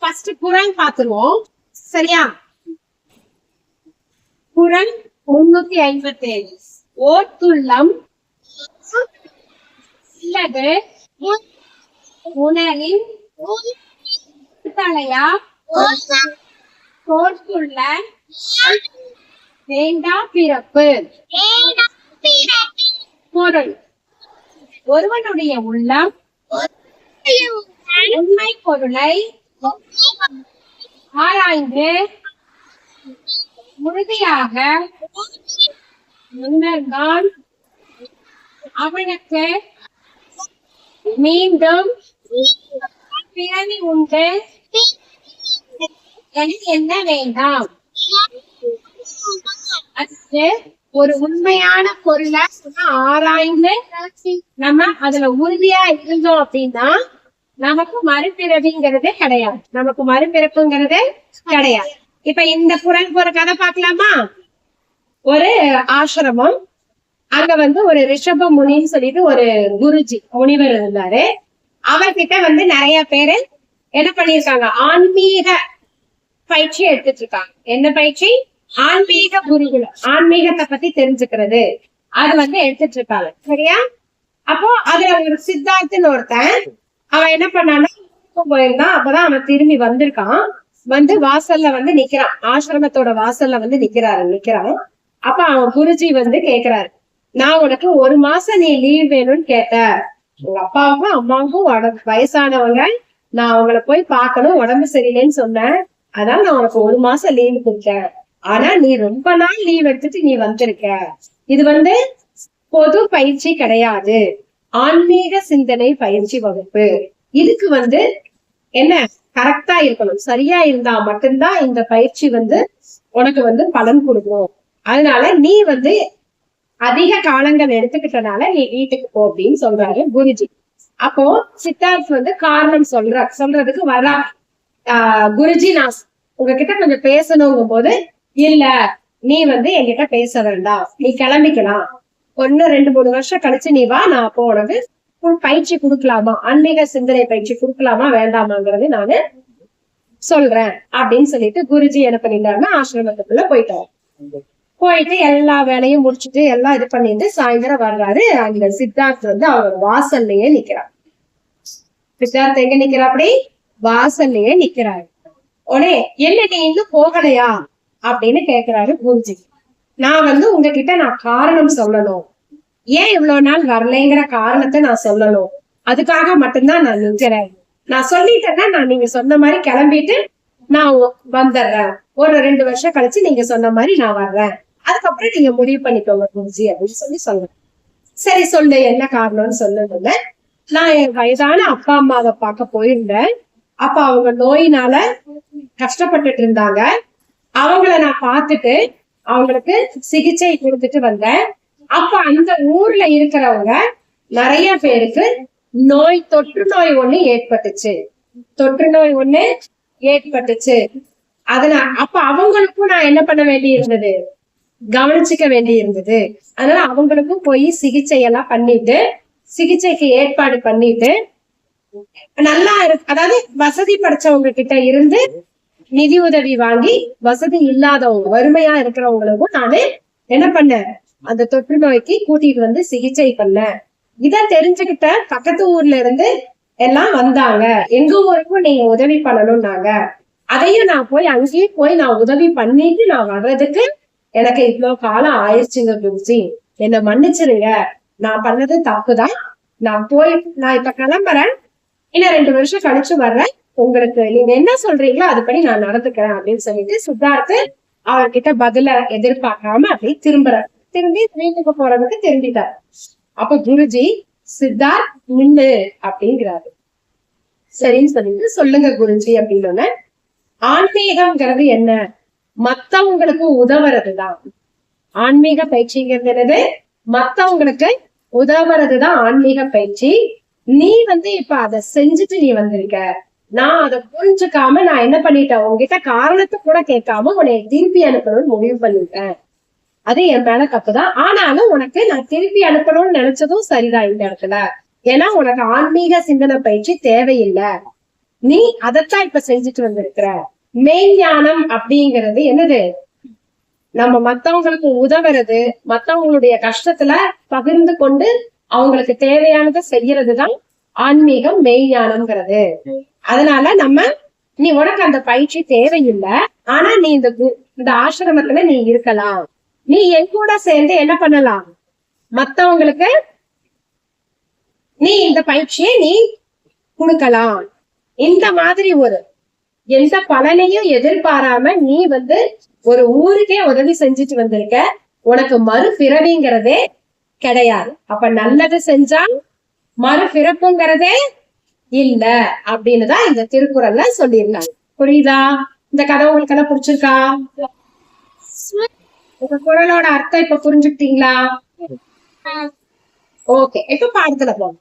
First குறள் பாத்துருவோம். சரியா? குறள் 357. ஓட்டுள்ளம் இல்லது உணரின் தலையா தோற்றுள்ள வேண்டா பிறப்பு. பொருள்: ஒருவனுடைய உள்ளம் உண்மை பொருளை ஆராய்ந்து உறுதியாக உணர்ந்தான் அவனுக்கு மீண்டும் பிறவி உண்டு என்ன வேண்டாம். அதுக்கு ஒரு உண்மையான பொருளை ஆராய்ந்து நம்ம அதுல உறுதியா இருந்தோம் அப்படின்னா நமக்கு மறுபிறவிங்கிறதே கிடையாது. நமக்கு மறுபிறப்புங்கிறதே கிடையாது. இப்ப இந்த குறள் போற கதை பாக்கலாமா? ஒரு ஆசிரமம், அங்க ஒரு ரிஷப முனின்னு சொல்லிட்டு ஒரு குருஜி முனிவர் இருந்தாரு. அவர்கிட்ட நிறைய பேரு என்ன பண்ணிருக்காங்க, ஆன்மீக பயிற்சி எடுத்துட்டு இருக்காங்க. என்ன பயிற்சி? ஆன்மீக குருகுலம், ஆன்மீகத்தை பத்தி தெரிஞ்சுக்கிறது, அது எடுத்துட்டு இருக்காங்க. சரியா? அப்போ அதுல ஒரு சித்தார்த்துன்னு ஒருத்தன், அவன் என்ன பண்ணான்னா போயிருந்தான். அப்பதான் அவன் திரும்பி வந்திருக்கான். வாசல்ல நிக்கிறான். ஆசிரமத்தோட வாசல்ல நிக்கிறான். அப்ப அவன் குருஜி கேக்குறாரு, நான் உனக்கு 1 மாசம் நீ லீவ் வேணும்னு கேட்ட. உங்க அப்பாவுக்கும் அம்மாவுக்கும் வயசானவங்க, நான் அவங்கள போய் பார்க்கணும், உடம்பு சரியில்லைன்னு சொன்னேன். அதான் நான் உனக்கு 1 மாசம் லீவு கொடுத்தேன். ஆனா நீ ரொம்ப நாள் லீவ் எடுத்துட்டு நீ வந்திருக்க. இது பொது பயிற்சி கிடையாது, ஆன்மீக சிந்தனை பயிற்சி வகுப்பு. இதுக்கு என்ன கரெக்டா இருக்கணும், சரியா இருந்தா மட்டும்தான் இந்த பயிற்சி உனக்கு பலன் கொடுக்கும். அதனால நீ அதிக காலங்கள் எடுத்துக்கிட்டனால நீ வீட்டுக்கு போ அப்படின்னு சொல்றாரு குருஜி. அப்போ சித்தார்த் காரணம் சொல்றதுக்கு வரா. குருஜி, நான் உங்ககிட்ட கொஞ்சம் பேசணுங்கும் போது, இல்ல நீ என்கிட்ட பேச வேண்டாம், நீ கிளம்பிக்கலாம். 1-2-3 வருஷம் கழிச்சு நீ வா, நான் அப்போ உனக்கு பயிற்சி கொடுக்கலாமா, ஆன்மீக சிந்தனை பயிற்சி கொடுக்கலாமா வேண்டாமாங்கிறது நானு சொல்றேன் அப்படின்னு சொல்லிட்டு குருஜி என்ன பண்ணிட்டாருன்னா ஆசிரமத்துக்குள்ள போயிட்டு எல்லா வேலையும் முடிச்சுட்டு எல்லாம் இது பண்ணிட்டு சாயந்தரம் வர்றாரு. அந்த சித்தார்த் அவர் வாசல்லையே நிக்கிறார். சித்தார்த் எங்க நிக்கிறா? அப்படி வாசல்லையே நிக்கிறாரு. உடனே என்ன நீ இன்னும் போகலையா அப்படின்னு கேக்குறாரு குருஜி. நான் உங்ககிட்ட நான் காரணம் சொல்லணும், ஏன் இவ்வளவு நாள் வரலைங்கிற காரணத்தை நான் சொல்லணும். அதுக்காக மட்டும்தான் நான் நிக்கிறேன். நான் சொல்லிட்டேன்னா நான் நீங்க சொன்ன மாதிரி கிளம்பிட்டு நான் வந்துடுறேன். 1-2 வருஷம் கழிச்சு நீங்க சொன்ன மாதிரி நான் வர்றேன். அதுக்கப்புறம் நீங்க முடிவு பண்ணிக்கோங்க குருஜி அப்படின்னு சொல்றேன். சரி சொல்லு, என்ன காரணம்னு சொல்லுங்க. நான் என் வயதான அப்பா அம்மாவை பார்க்க போயிருந்தேன். அப்ப அவங்க நோயினால கஷ்டப்பட்டுட்டு இருந்தாங்க. அவங்கள நான் பார்த்துட்டு அவங்களுக்கு சிகிச்சை கொடுத்துட்டு வந்தேன். அப்ப அந்த ஊர்ல இருக்கிறவங்க நிறைய பேருக்கு தொற்று நோய் ஒண்ணு ஏற்பட்டுச்சு. அதனால அப்ப அவங்களுக்கும் நான் என்ன பண்ண வேண்டி இருந்தது, கவனிச்சுக்க வேண்டி இருந்தது. அதனால அவங்களுக்கும் போய் சிகிச்சை எல்லாம் பண்ணிட்டு, சிகிச்சைக்கு ஏற்பாடு பண்ணிட்டு, நல்லா அதாவது வசதி படைச்சவங்க கிட்ட இருந்து நிதி உதவி வாங்கி, வசதி இல்லாதவங்க வறுமையா இருக்கிறவங்களுக்கும் நானு என்ன பண்ணேன், அந்த தொற்று நோய்க்கு கூட்டிட்டு சிகிச்சை பண்ணேன். இத தெரிஞ்சுக்கிட்ட பக்கத்து ஊர்ல இருந்து எல்லாம் வந்தாங்க. எங்க ஊருக்கும் நீங்க உதவி பண்ணணும்னாங்க. அதையும் நான் அங்கேயே போய் நான் உதவி பண்ணிட்டு நான் வர்றதுக்கு எனக்கு இவ்வளவு காலம் ஆயிடுச்சுங்க குருஜி, என்ன மன்னிச்சிருங்க, நான் பண்ணது தப்புதான். நான் இப்ப கிளம்புறேன், இன்னும் 2 வருஷம் கழிச்சு வர்றேன். உங்களுக்கு நீங்க என்ன சொல்றீங்களோ அதுபடி நான் நடந்துக்கிறேன் அப்படின்னு சொல்லிட்டு சித்தார்த்து அவர்கிட்ட பதில எதிர்பார்க்காம அப்படி திரும்பி வீட்டுக்கு போறதுக்கு திரும்பிட்டார். அப்ப குருஜி, சித்தார்த் நின்னு அப்படிங்கிறாரு. சரின்னு சொல்லிட்டு, சொல்லுங்க குருஜி அப்படின்னு. ஆன்மீகம்ங்கிறது என்ன? மத்தவங்களுக்கு உதவுறதுதான் ஆன்மீக பயிற்சிங்கிறது. என்னது? மத்தவங்களுக்கு உதவுறதுதான் ஆன்மீக பயிற்சி. நீ இப்ப அதை செஞ்சுட்டு நீ வந்திருக்க. நான் அதை புரிஞ்சுக்காம நான் என்ன பண்ணிட்டேன், உங்ககிட்ட காரணத்தை கூட கேட்காம உன்னை திருப்பி அனுப்பணும்னு முடிவு பண்ணிட்டேன். அது என் மேல தப்புதான். ஆனாலும் உனக்கு நான் திருப்பி அனுப்பணும்னு நினைச்சதும் சரிதான் இந்த இடத்துல. ஏன்னா உனக்கு ஆன்மீக சிந்தனை பயிற்சி தேவையில்லை. நீ அதைத்தான் இப்ப செஞ்சுட்டு வந்திருக்கிற. மெய்ஞானம் அப்படிங்கிறது என்னது? நம்ம மத்தவங்களுக்கு உதவுறது, மத்தவங்களுடைய கஷ்டத்துல பகிர்ந்து கொண்டு அவங்களுக்கு தேவையானதை செய்யறதுதான் ஆன்மீகம், மெய்ஞானம்ங்கிறது. அதனால நீ உனக்கு அந்த பயிற்சி தேவையில்லை. ஆனா நீ இந்த ஆசிரமத்துல நீ இருக்கலாம். நீ என் கூட சேர்ந்து என்ன பண்ணலாம்? மத்தவங்களுக்கு நீ இந்த பயிற்சியை நீ கொடுக்கலாம். இந்த மாதிரி எந்த பலனையும் எதிர்பாராம நீ ஒரு ஊருக்கே உதவி செஞ்சுட்டு வந்திருக்க. உனக்கு மறுபிறவிங்கிறதே கிடையாது. அப்ப நல்லது செஞ்சா மறுபிறப்புங்கிறதே இல்ல அப்படின்னுதான் இந்த திருக்குறள்ல சொல்லியிருக்காங்க. புரியுதா? இந்த கதை உங்களுக்கு எல்லாம் பிடிச்சிருக்கா? உங்க குறளோட அர்த்தம் இப்ப புரிஞ்சுக்கிட்டீங்களா? ஓகே, இப்ப பாடத்துல போங்க.